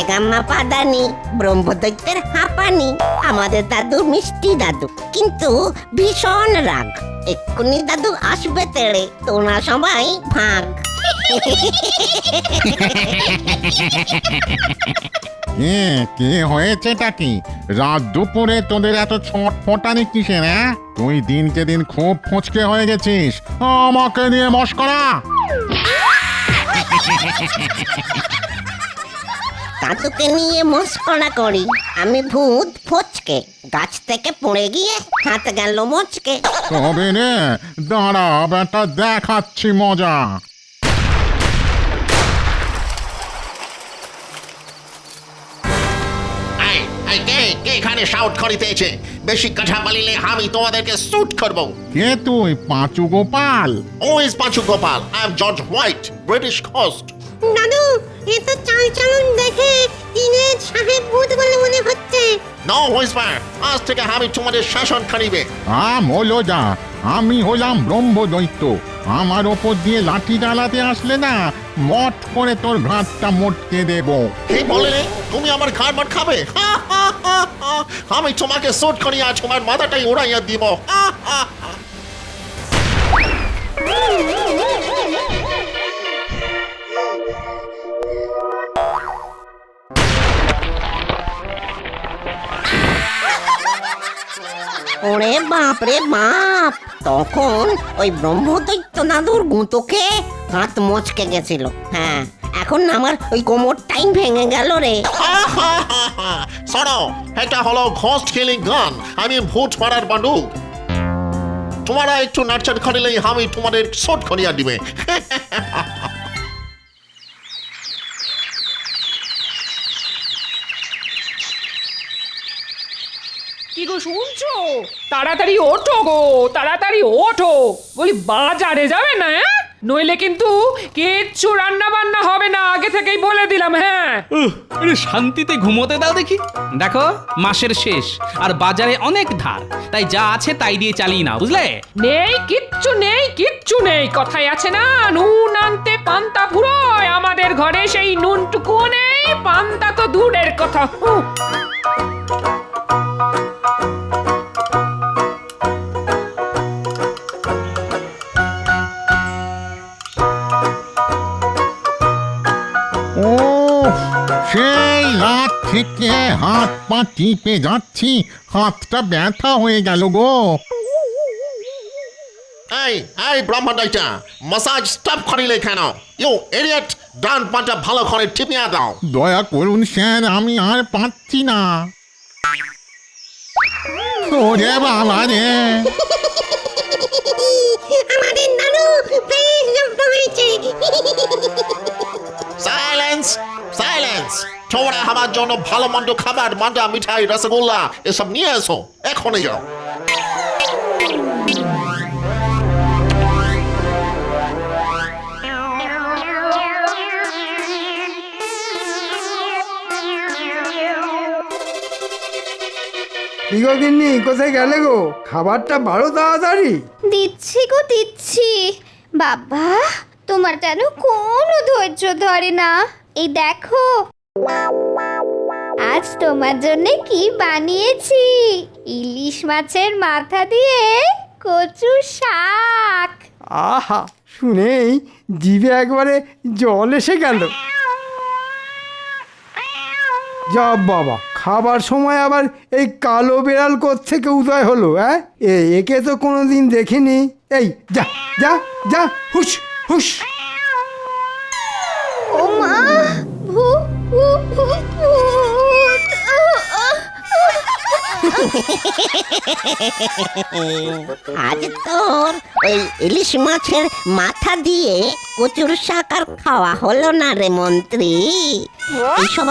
Gamma পাদানি, ব্রহ্মদৈত্যের হাঁপানি, আমাদের দাদু মিষ্টি দাদু, কিন্তু ভীষণ রাগ। এক্ষুনি দাদু আসবে তেড়ে, তোরা সবাই ভাগ। কি হয়েছেটা কি? রাত দুপুরে তোদের এত ছটফটানি কিসের? হ্যাঁ, তুই দিনকে দিন খুব ফচকে হয়ে গেছিস। আমাকে নিয়ে মস্করা। দাদুকে নিয়ে মস্করা করি? আমি ভূত ফচকে, গাছ থেকে পড়ে গিয়ে হাত গেল মচকে। তবে রে, দাঁড়া বেটা, দেখাচ্ছি মজা। এখানে শাউট করিতেছে, বেশি কথা বলিলে আমি তোমাদেরকে শুট করব। কে তুই, পাঁচু গোপাল? ও is Panchu Gopal, I am George White, British host. দাদু, এ তো চালচলন দেখে ইংরেজ সাহেব ভূত বলে মনে হচ্ছে। নো হুইসপার, আজ থেকে আমি তোমাদের শাসন করিবে। হলো যা, আমি হলাম ব্রহ্মদৈত্য। আমার ওপর দিয়ে লাঠি চালাতে আসলে না, মট করে তোর ঘাটটা মোটকে দেব। কি বললে? তুমি আমার ঘাড় মার খাবে? আমি তোমাকে শুট করিয়া তোমার মাথাটাই উড়াইয়া দিব। ওরে বাপ রে বাপ, তখন ওই ব্রহ্মদৈত্য দাদুর গুঁতোকে হাত মচকে গেছিল। হ্যাঁ, এখন আমার ওই কোমরটাই ভেঙে গেল রে। শোনো, এটা হলো ঘোস্ট কিলিং গান, আমি ভূত মারার বান্ডুক। তোমরা একটু নাটচাট করিলেই আমি তোমাদের শুট করিয়া দিবে। কি গো শুনছো? তাড়াতাড়ি ওঠো গো, তাড়াতাড়ি ওঠো। বলি বাজারে যাবে না? নইলে কিন্তু কিচ্ছু রান্না বান্না হবে না, আগে থেকেই বলে দিলাম। হ্যাঁ, আরে শান্তিতে ঘুমোতে দাও দেখি। দেখো মাসের শেষ, আর বাজারে অনেক ধার, তাই যা আছে তাই দিয়ে চালিয়ে নাও, বুঝলে? নেই কিচ্ছু নেই, কিচ্ছু নেই। কথায় আছে না, নুন আনতে পান্তা ফুরোয়। আমাদের ঘরে সেই নুনটুকুও নেই, পান্তা তো দূরের কথা। ও, সেই রাত থেকে হাত পা টিপে যাচ্ছি, হাতটা ব্যথা হয়ে গেল গো। এই ব্রহ্মদৈত্য, মাসাজ স্টপ করিলে কেন? ইউ ইডিয়েট, ডান পাটা ভালো করে টিপিয়া দাও। দয়া করুন স্যার, আমি আর পাচ্ছি না। ওরে বাবা রে, আমাদের দাদু বেশ জব্দ হয়েছে। Silence, silence. তোমরা আমার জন্য ভালো মন্দ খাবার, মান্ডা, মিঠাই, রসগোল্লা এসব নিয়ে এসো, এখনই যাও। কি গো গিন্নি, কোথায় গেলে গো? খাবারটা বাড়ো তাড়াতাড়ি। দিচ্ছি গো দিচ্ছি। বাবা, তোমার যেন কোনো ধৈর্য ধরে না। এই দেখো, আজ তোমার জন্য কি বানিয়েছি। ইলিশ মাছের মাথা দিয়ে কচু শাক। আহা, শুনেই জিভে একবারে জল এসে গেল। যা বাবা, খাবার সময় আবার এই কালো বিড়াল কোত্থেকে উদয় হলো? হ্যাঁ, একে তো কোনোদিন দেখিনি। এই যা যা যা, হুশ হুশ। ও মা, ভূত ভূত ভূত। আজ তোর ওই ইলিশ মাছের মাথা দিয়ে কচুর শাক আর খাওয়া হলো না রে মন্ত্রী। এইসব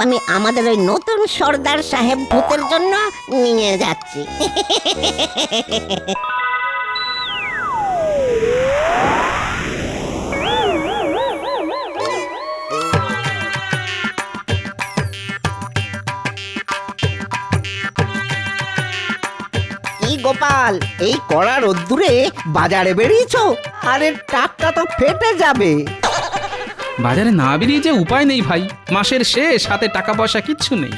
আমি আমাদের ওই নতুন সর্দার সাহেব ভূতের জন্য নিয়ে যাচ্ছি। গোপাল, এই কড়া রোদ্দুরে বাজারে বেরিয়েছো? আরে টাকটা তো ফেটে যাবে। বাজারে না বেরিয়ে যে উপায় নেই ভাই, মাসের শেষ, হাতে টাকা পয়সা কিচ্ছু নেই।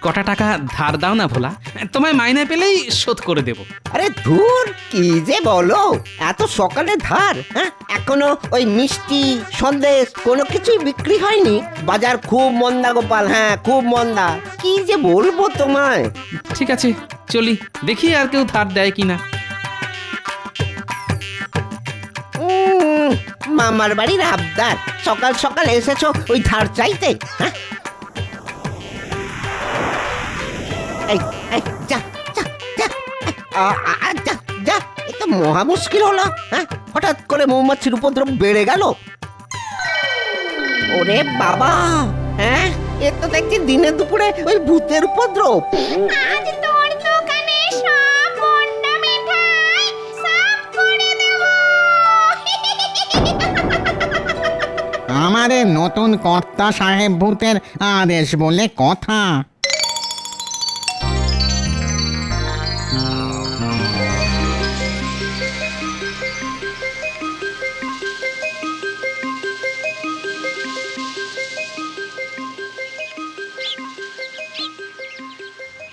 কটা টাকা ধার দাও না ভোলা, তোমায় মাইনে পেলেই শোধ করে দেব। আরে ধুর, কি যে বলো, এত সকালে ধার? হ্যাঁ, এখনো ওই মিষ্টি সন্দেশ কোনো কিছুই বিক্রি হয়নি। বাজার খুব মন্দা গোপাল, হ্যাঁ খুব মন্দা। কি যে বলবো তোমায়। ঠিক আছে চলি, দেখি আর কেউ ধার দেয় কিনা। মামার বাড়ির আবদার, সকাল সকাল এসেছো ওই ধার চাইতে? হ্যাঁ, এই, এই, যা যা যা, যা যা, এ তো মহা মুশকিল হলো। হ্যাঁ, হঠাৎ করে মৌমাছির উপদ্রব বেড়ে গেল। ওরে বাবা, হ্যাঁ এ তো দেখছি দিনে দুপুরে ওই ভূতের উপদ্রব। আজ তোর দোকানে সব মন্ডা মিঠাই সাফ করে দেব। আমাদের নতুন কর্তা সাহেব ভূতের আদেশ বলে কথা।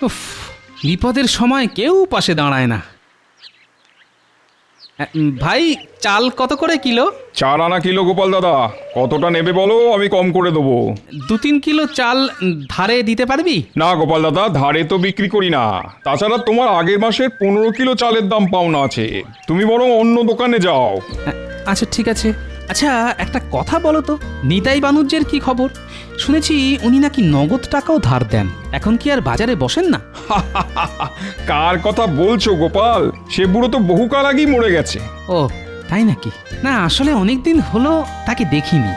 উফ, বিপদের সময় কেউ পাশে দাঁড়ায় না। ভাই, চাল কত করে কিলো? 4 আনা কিলো গোপাল দাদা, কতটা নেবে বলো, আমি কম করে দেবো। 2-3 কিলো চাল ধারে দিতে পারবি? না গোপাল দাদা, ধারে তো বিক্রি করি না। তাছাড়া তোমার আগের মাসের 15 কিলো চালের দাম পাওনা আছে, তুমি বরং অন্য দোকানে যাও। আচ্ছা ঠিক আছে। আচ্ছা একটা কথা বলো তো, নিতাই বানুজ্যের কি খবর? শুনেছি উনি নাকি নগদ টাকাও ধার দেন। এখন কি আর বাজারে বসেন না? কার কথা বলছো গোপাল? সে বুড়ো তো বহুকাল আগেই মরে গেছে। ও তাই নাকি? না আসলে অনেক দিন হলো তাকে দেখিনি।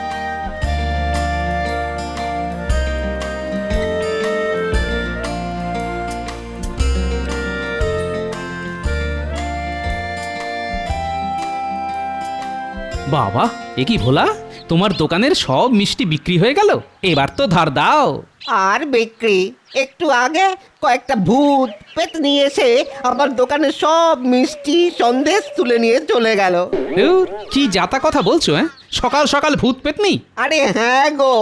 বাবা, এ কি ভোলা, তোমার দোকানের সব মিষ্টি বিক্রি হয়ে গেল? এবার তো ধার দাও। আর বিক্রি? একটু আগে কয়েকটা ভূত পেতনি এসে আমার দোকানে সব মিষ্টি সন্দেশ তুলে নিয়ে চলে গেল। ধুর, কি যাতা কথা বলছো? সকাল সকাল ভূত পেতনি? আরে হ্যাঁ গো,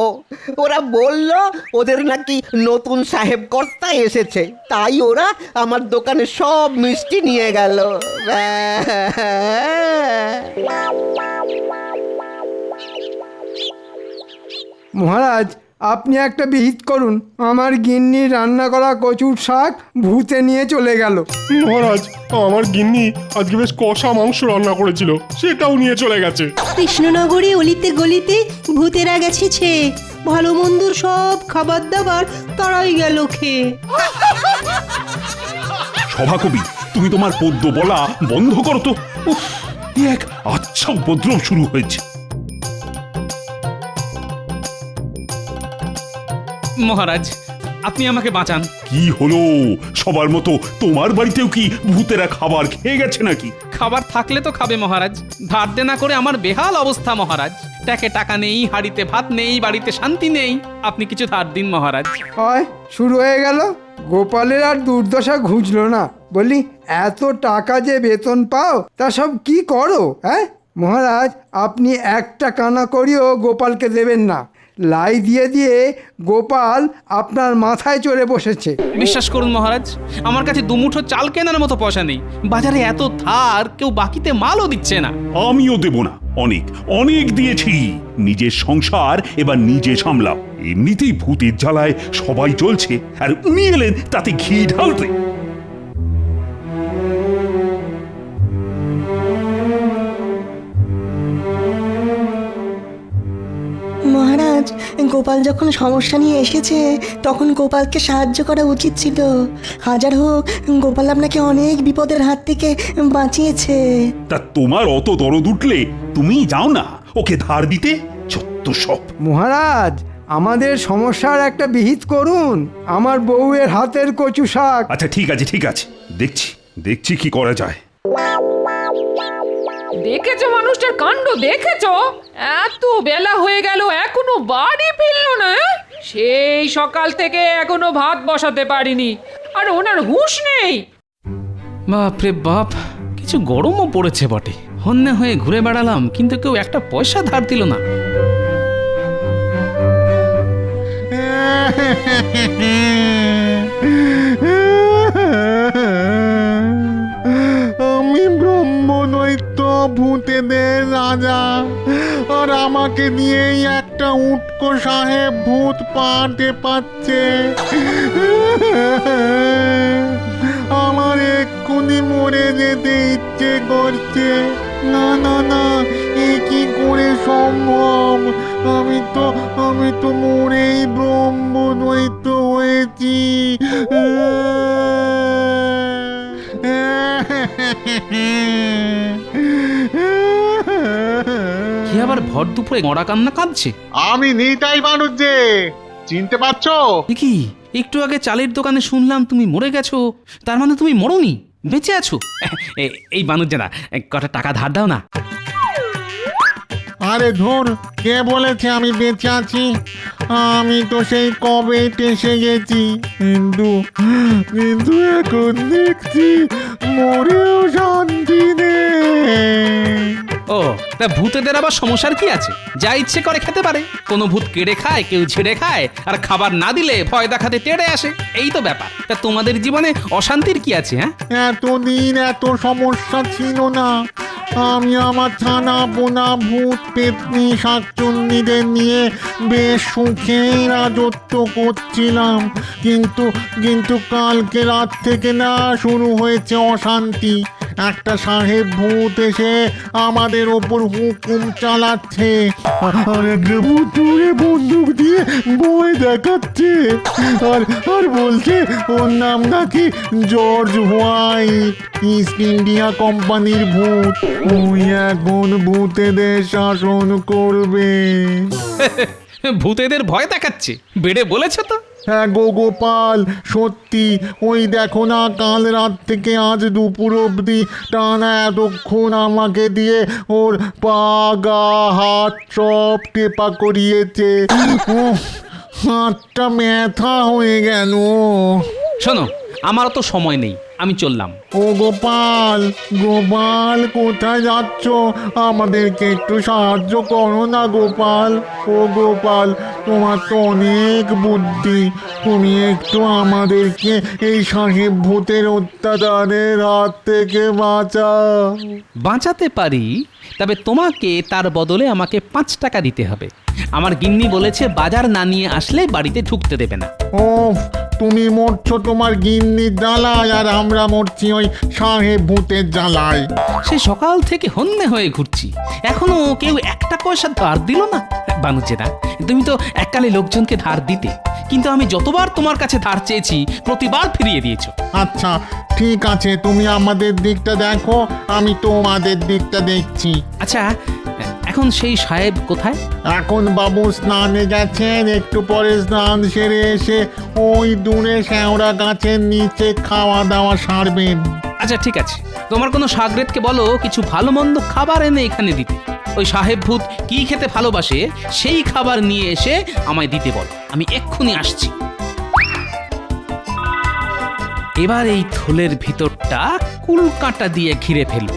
ওরা বলল ওদের নাকি নতুন সাহেব কর্তা এসেছে, তাই ওরা আমার দোকানে সব মিষ্টি নিয়ে গেল। মহারাজ, আপনি একটা বিহিত করুন। আমার গিন্নি রান্না করা কচুর শাক ভূতে নিয়ে চলে গেল। মহারাজ, আমার গিন্নি আজকে বেশ কষা মাংস রান্না করেছিল, সেটাও নিয়ে চলে গেছে। কৃষ্ণনগরে অলিতে গলিতে ভূতেরা গেছে, ভালো মন্দর সব খাবার দাবার তারাই গেল খেয়ে। সভাকবি, তুমি তোমার পদ্য বলা বন্ধ করো তো। উফ, এক আচ্ছা উপদ্রব শুরু হয়েছে। মহারাজ, আপনি আমাকে বাঁচান। কি হলো? সবার মতো তোমার বাড়িতেও কি ভূতেরা খাবার খেয়ে গেছে নাকি? খাবার থাকলে তো খাবে মহারাজ, ধার দেনা করে আমার বেহাল অবস্থা মহারাজ। ট্যাকে টাকা নেই, হাড়িতে ভাত নেই, বাড়িতে শান্তি নেই। আপনি কিছু ধার দিন মহারাজ। হয় শুরু হয়ে গেল। গোপালের আর দুর্দশা ঘুচলো না। বলি, এত টাকা যে বেতন পাও তা সব কি করো? হ্যাঁ মহারাজ, আপনি একটা কানা করিও গোপালকে দেবেন না। লাই দিয়ে দিয়ে গোপাল আপনার মাথায় চড়ে বসেছে। বিশ্বাস করুন মহারাজ, আমার কাছে দুমুঠো চাল কেনার মতো পয়সা নেই। বাজারে এত ধার, কেউ বাকিতে মালও দিচ্ছে না। আমিও দেব না, অনেক অনেক দিয়েছি। নিজের সংসার এবার নিজে সামলাও। এমনিতেই ভূতের জ্বালায় সবাই চলছে, আর উনি এলেন তাতে ঘি ঢালতে। মহারাজ, গোপাল যখন সমস্যা নিয়ে এসেছে তখন গোপালকে সাহায্য করা উচিত ছিল। হাজার হোক, গোপাল আপনাকে অনেক বিপদের হাত থেকে বাঁচিয়েছে। তা তোমার অত দরদ উঠলে তুমি যাও না ওকে ধার দিতে। যত সব। মহারাজ, আমাদের সমস্যার একটা বিহিত করুন। আমার বউয়ের হাতের কচু শাক। আচ্ছা ঠিক আছে ঠিক আছে, দেখছি দেখছি কি করা যায়। দেখেছো মানুষটার কাণ্ড? দেখেছো? এত বেলা হয়ে গেল এখনো বাড়ি ফিরলো না। সেই সকাল থেকে এখনো ভাত বসাতে পারিনি, আর ওনার হুঁশ নেই। বাপ রে বাপ, কিছু গরমও পড়েছে বটে। হন্যে হয়ে ঘুরে বেড়ালাম, কিন্তু কেউ একটা পয়সা ধার দিল না। আমি ব্রহ্মদৈত্য ভূতেদের রাজা, আর আমাকে নিয়েই একটা উটকো সাহেব ভূত পাতে পাচ্ছে। আমার এক্ষুনি মরে যেতে ইচ্ছে করছে। না না না, এ কি করে সম্ভব? আমি তো মরেই ব্রহ্মদৈত্য হয়েছি। কি আবার ভর দুপুরে মরা কান্না কাঁদছে? আমি নিতাই বানুর যে, চিনতে পারছো? এ কি, একটু আগে চালের দোকানে শুনলাম তুমি মরে গেছো, তার মানে তুমি মরোনি, বেঁচে আছো? এই বানুজ্জাদা, কটা টাকা ধার দাও না। আরে ধুর, কে বলেছে আমি বেঁচে আছি? আমি তো সেই কবে টেসে গেছি, কিন্তু এখন দেখছি মরেও শান্তি নেই। ও, তা ভূতেদের আবার সমস্যার কি আছে? যা ইচ্ছে করে খেতে পারে। কোনো ভূত কেড়ে খায়, কেউ ছেড়ে খায়, আর খাবার না দিলে ভয় দেখাতে তেড়ে আসে। এই তো ব্যাপার। তা তোমাদের জীবনে অশান্তির কি আছে? হ্যাঁ, এতদিন এত সমস্যা ছিল না। আমি আমার ছানা পোনা ভূত পেতনি শাকচুন্নিদের নিয়ে বেশ সুখেই রাজত্ব করছিলাম, কিন্তু কালকে রাত থেকে না শুরু হয়েছে অশান্তি। একটা সাহেব ভূত এসে আমাদের ওপর হুকুম চালাচ্ছে, আর একটা ভূত দূরে বন্দুক দিয়ে ভয় দেখাচ্ছে, আর বলছে ওর নাম নাকি জর্জ হোয়াইট, ইস্ট ইন্ডিয়া কোম্পানির ভূত। ওই এখন ভূতেদের শাসন করবে। ভূতেদের ভয় দেখাচ্ছে? বেড়ে বলেছ তো। হ্যাঁ গো গোপাল, সত্যি। ওই দেখো না, কাল রাত থেকে আজ দুপুর অবধি টানা এতক্ষণ আমাকে দিয়ে ওর পা গা হাত সব টেপা করিয়েছে। হাতটা ব্যথা হয়ে গেল। শোনো, আমারও তো সময় নেই, আমি চললাম। ও গোপাল, গোপাল কোথায় যাচ্ছ? আমাদেরকে একটু সাহায্য করো না গোপাল। ও গোপাল, তোমার তো অনেক বুদ্ধি, তুমি একটু আমাদেরকে এই সাহেব ভূতের অত্যাচারের হাত থেকে বাঁচাও। বাঁচাতে পারি, তবে তোমাকে তার বদলে আমাকে 5 টাকা দিতে হবে। আমার গিন্নি বলেছে বাজার না নিয়ে আসলে বাড়িতে ঢুকতে দেবে না। ও, তুমি মরছো তোমার গিন্নির জ্বালায়, আর আমরা মরছি ওই সাহেব ভূতের জ্বালায়। সে সকাল থেকে হন্যে হয়ে ঘুরছি, এখনো কেউ একটা পয়সা ধার দিল না। বানুজ্জেদা, তুমি তো এককালে লোকজনকে ধার দিতে, কিন্তু আমি যতবার তোমার কাছে ধার চেয়েছি প্রতিবার ফিরিয়ে দিয়েছো। আচ্ছা ঠিক আছে, তুমি আমাদের দিকটা দেখো, আমি তোমাদের দিকটা দেখছি। আচ্ছা, এখন সেই সাহেব কোথায়? এখন বাবু স্নানে গেছেন, একটু পরে স্নান সেরে এসে ওই দূরে শ্যাওড়া গাছের নিচে খাওয়া দাওয়া সারবেন। আচ্ছা ঠিক আছে, তোমার কোনো সাগরেদকে বলো কিছু ভালো মন্দ খাবার এনে এখানে দিতে। ওই সাহেব ভূত কি খেতে ভালোবাসে সেই খাবার নিয়ে এসে আমায় দিতে বল, আমি এক্ষুনি আসছি। এবার এই থলের ভিতরটা কুলকাঁটা দিয়ে ঘিরে ফেলব।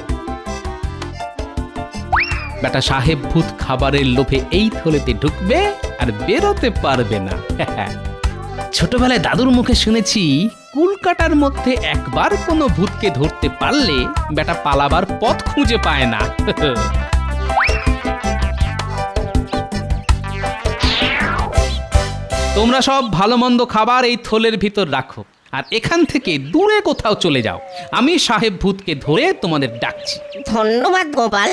বেটা সাহেব ভূত খাবারের লোভে এই থলেতে ঢুকবে আর বেরোতে পারবে না। ছোটবেলায় দাদুর মুখে শুনেছি, কুলকাটার মধ্যে একবার কোনো ভূতকে ধরতে পারলে বেটা পালাবার পথ খুঁজে পায় না। তোমরা সব ভালো মন্দ খাবার এই থলের ভিতর রাখো, আর এখান থেকে দূরে কোথাও চলে যাও। আমি সাহেব ভূতকে ধরে তোমাদের ডাকছি। ধন্যবাদ গোপাল,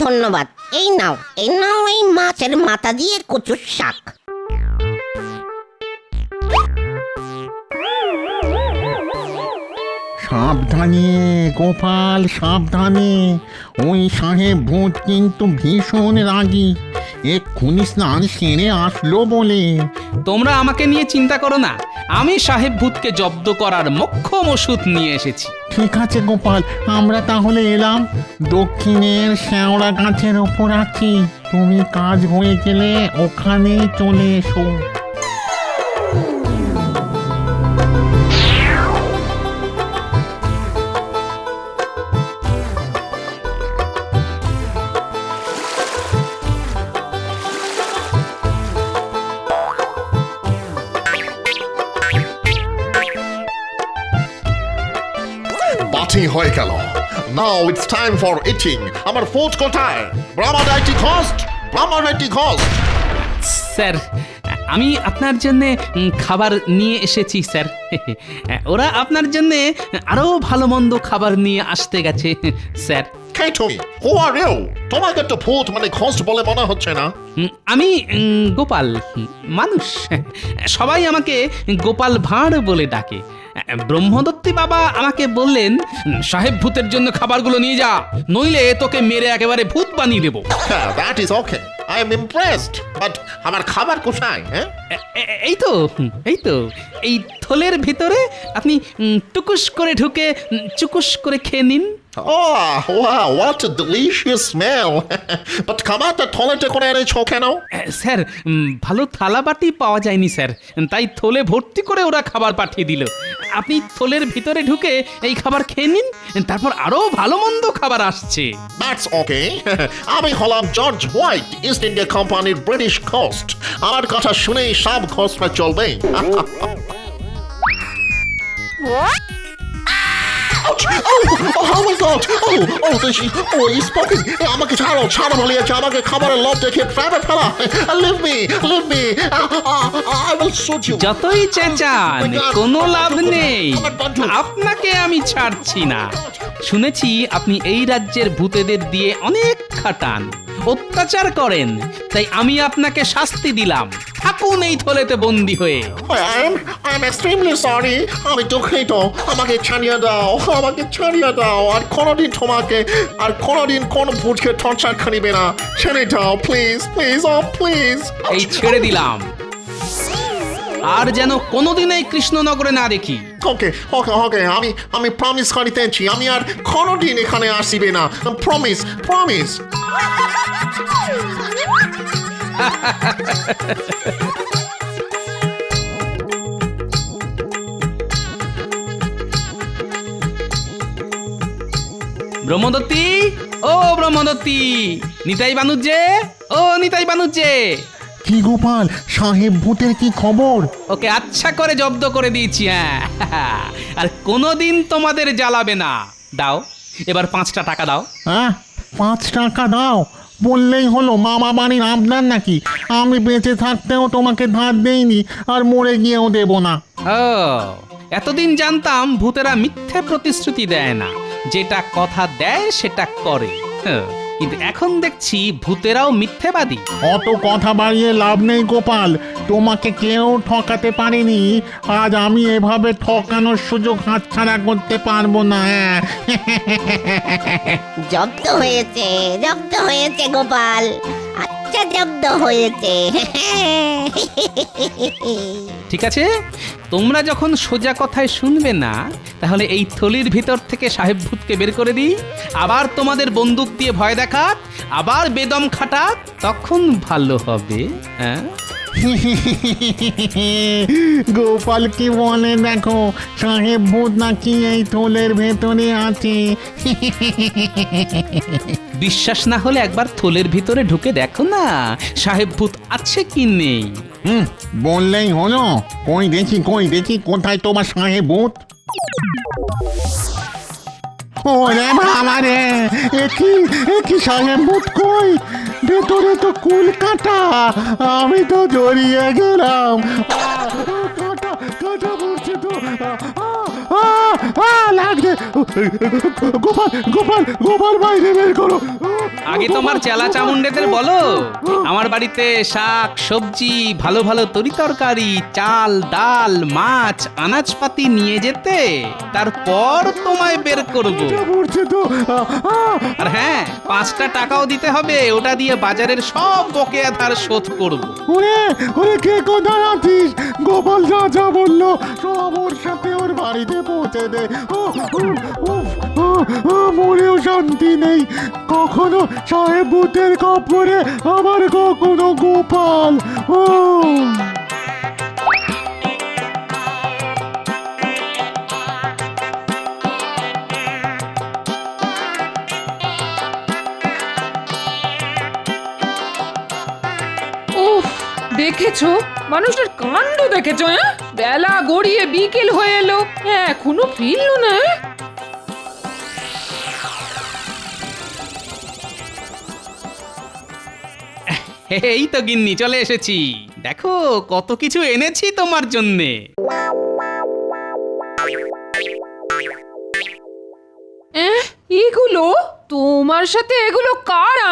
ধন্যবাদ। এই নাও এই মাছের মাথা দিয়ে কচুর শাক। সাবধানে গোপাল, সাবধানে। ওই সাহেব ভূত কিন্তু ভীষণ রাগী, এক্ষুনি স্নান সেরে আসলো বলে। তোমরা আমাকে নিয়ে চিন্তা করো না, আমি সাহেব ভূতকে জব্দ করার মোক্ষম ওষুধ নিয়ে এসেছি। ঠিক আছে গোপাল, আমরা তাহলে এলাম। দক্ষিণের শ্যাওড়া গাছের ওপর আছি, তুমি কাজ হয়ে গেলে ওখানেই চলে এসো। হয়ে গেল। Now it's time for eating. আমার ফুড কোথায়? ব্রাহ্মণাইটি ঘোস্ট, ব্রাহ্মণাইটি ঘোস্ট। স্যার, আমি আপনার জন্য খাবার নিয়ে এসেছি স্যার। ওরা আপনার জন্য আরো ভালো মন্দ খাবার নিয়ে আসতে গেছে স্যার। কে তুমি? হু আর ইউ? তোমাকে তো ভূত মানে ঘোস্ট বলে মনে হচ্ছে না। আমি গোপাল, মানুষ। সবাই আমাকে গোপাল ভাঁড় বলে ডাকে। ব্রহ্মদত্তি বাবা আমাকে বললেন, সাহেব ভূতের জন্য খাবারগুলো নিয়ে যা, নইলে তোকে মেরে একেবারে ভূত বানিয়ে দেবো। That is okay, I am impressed, but আমার খাবার কোথায়? এই তো এই থলের ভিতরে আপনি টুকুস করে ঢুকে চুকুস করে খেয়ে নিন। Oh, wow, what a delicious smell. But খাবারটা থলেতে করে এনেছো কেন? স্যার, ভালো থালা বাটি পাওয়া যায়নি স্যার, তাই থলে ভর্তি করে ওরা খাবার পাঠিয়ে দিল। আপনি থলের ভিতরে ঢুকে এই খাবার খেয়ে নিন, তারপর আরো ভালো মন্দ খাবার আসছে। That's okay. আমি হলাম জর্জ হোয়াইট, ইস্ট ইন্ডিয়া কোম্পানির ব্রিটিশ ঘোস্ট। আমার কথা শুনেই সব ঘোস্টরা চলবে। Oh my God! He's spoken. আমাকে ছাড়ো বলিয়েছে, আমাকে খাবারের লোভ দেখে ট্র্যাপে ফেলা। Leave me. I will shoot you. যতই চেঁচান কোনো লাভ নেই, আপনাকে আমি ছাড়ছি না। শুনেছি আপনি এই রাজ্যের ভূতেদের দিয়ে অনেক খাটান, অত্যাচার করেন, তাই আমি আপনাকে শাস্তি দিলাম। থাকুন এই থলেতে বন্দি হয়ে। I'm extremely sorry. আমি দুঃখিত। আমাকে ছাড়িয়ে দাও। আর কোনোদিন কোনো ভূতকে টর্চার করিবে না। ছেড়ে দাও প্লিজ। প্লিজ। এই ছেড়ে দিলাম, আর যেন কোনোদিন এই কৃষ্ণনগরে না দেখি। ওকে, আমি প্রমিস করিতেছি, আমি আর কোনোদিন এখানে আসিবে না। প্রমিস। ব্রহ্মদত্তি, নিতাই বানুজ্জে। কি গোপাল সাহেব ভূতের কি খবর? ওকে আচ্ছা করে জব্দ করে দিয়েছি। হ্যাঁ, আর কোনোদিন তোমাদের জ্বালাবে না। দাও, এবার 5টা টাকা দাও। 5 টাকা দাও বললেই হলো? মামা বাড়ির আপনার নাকি? আমি বেঁচে থাকতেও তোমাকে ধার দেইনি, আর মরে গিয়েও দেব না। ও, এতদিন জানতাম ভূতেরা মিথ্যে প্রতিশ্রুতি দেয় না, যেটা কথা দেয় সেটা করে। কিন্তু এখন দেখছি ভূতেরাও মিথ্যেবাদী। অত কথা বাড়িয়ে লাভ নেই গোপাল, তোমাকে কেউ ঠকাতে পারেনি। আজ আমি এভাবে ঠকানোর সুযোগ হাতছাড়া করতে পারবো না। জব্দ হয়েছে গোপাল, আচ্ছা জব্দ হয়েছে। ঠিক আছে, তোমরা যখন সোজা কথায় শুনবে না, তাহলে এই থলির ভিতর থেকে সাহেব ভূতকে বের করে দিই, আবার তোমাদের বন্দুক দিয়ে ভয় দেখাক, আবার বেদম খাটাক, তখন ভালো হবে। গোপাল কি বলে দেখো, সাহেব ভূত নাকি এই থলের ভেতরে আছে। বিশ্বাস না হলে একবার থলের ভিতরে ঢুকে দেখো না, সাহেব ভূত আছে কি নেই। বললেই হলো। কই দেখি কোথায় তোমার সাহেব ভূত? ওরে বাবা রে, একই সাহেব ভূত কই? ভেতরে তো কুল কাটা, আমি তো জড়িয়ে গেলাম। কাটা পড়ছে তো, লাগছে। গোপাল বাইরে বের করো। আগে তোমার চেলা চামুন্ডেদের বলো আমার বাড়িতে শাক সবজি, ভালো ভালো তরিতরকারি, চাল ডাল মাছ আনাজপাতি নিয়ে যেতে, তারপর তোমায় বের করবো। আর হ্যাঁ, 5টা টাকাও দিতে হবে, ওটা দিয়ে বাজারের সব বকেয়া ধার শোধ করবো। ওরে কে কোথায় আছিস? গোপাল যা বললো সব ওর সাথে ওর বাড়িতে পৌঁছে দে। মরেও শান্তি নেই, কখনো সাহেব ভূতের কপরে, আবার কখনো গোপাল। দেখেছো মানুষটার কাণ্ড দেখেছো? বেলা গড়িয়ে বিকেল হয়ে এলো, এখনো ফিরলো না। এই তো গিন্নি চলে এসেছি, দেখো কত কিছু এনেছি তোমার জন্যে। এগুলো তোমার সাথে এগুলো কারা?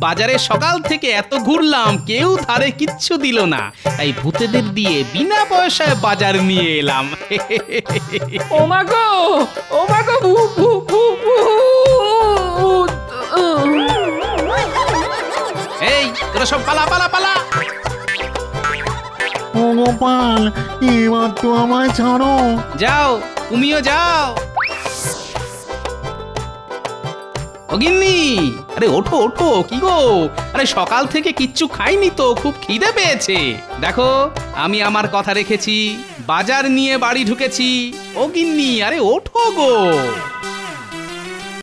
বাজারে সকাল থেকে এত ঘুরলাম, কেউ ধারে কিচ্ছু দিল না, তাই ভূতেদের দিয়ে বিনা পয়সায় বাজার নিয়ে এলাম। ও মা গো, ও মা গো, এই তোরা সব পালা পালা পালা। ও গোপাল, এবার তো আমায় ছাড়ো। যাও, তুমিও যাও। ও গিন্নি, আরে ওঠো ওঠো, কি গো? আরে সকাল থেকে কিচ্ছু খাইনি তো, খুব খিদে পেয়েছে। দেখো আমি আমার কথা রেখেছি, বাজার নিয়ে বাড়ি ঢুকেছি। ও গিন্নি, আরে ওঠো গো।